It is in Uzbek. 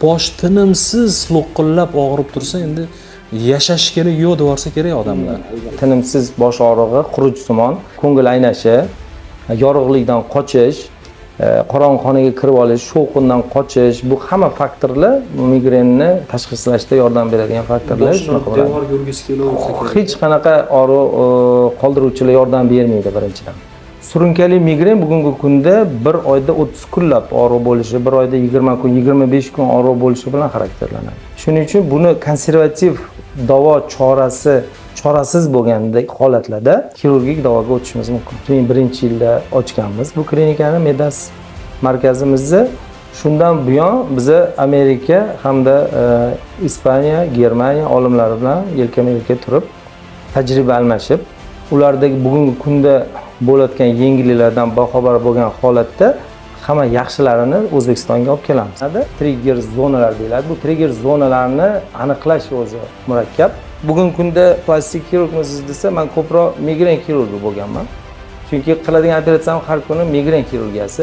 bosh tinimsiz lo'qillab og'rib tursa, endi yashash kerak yo'q devorsa kerak odamlar. Tinimsiz bosh og'rig'i, xurujsimon, ko'ngil aynashi, yorug'likdan qochish, qorong'i kirib olish, shovqindan qochish, bu hamma faktorlar migrenni tashxislashda yordam beradigan faktorlar. Devorga urgisi kelaversa kerak. Hech qanaqa og'riq qoldiruvchilar yordam bermaydi birinchidan. Surunkali migren bugungi kunda bir oyda 30 kunlab og'riq bo'lishi, bir oyda 20 kun, 25 kun og'riq bo'lishi bilan xarakterlanadi. Shuning uchun buni konservativ davo chorasiz bo'lgandek holatlarda xirurgik davoga o'tishimiz mumkin. 2001-yilda ochganmiz bu klinikani Medas markazimizni. Shundan buyon biz Amerika hamda Ispaniya, Germaniya olimlari bilan yelkama-yelka turib tajriba almashib, ulardagi bugungi kunda bo'layotgan yengilliklardan boxabar bo'lgan holatda hamma yaxshilarini O'zbekistonga olib kelamiz. Trigger zonalar deyiladi. Bu trigger zonalarni aniqlash o'zi murakkab. Bugungi kunda plastik xirurgmisiz desa, men ko'proq migren xirurgi bo'lganman. Chunki qiladigan operatsiyam har kuni migren xirurgiyasi.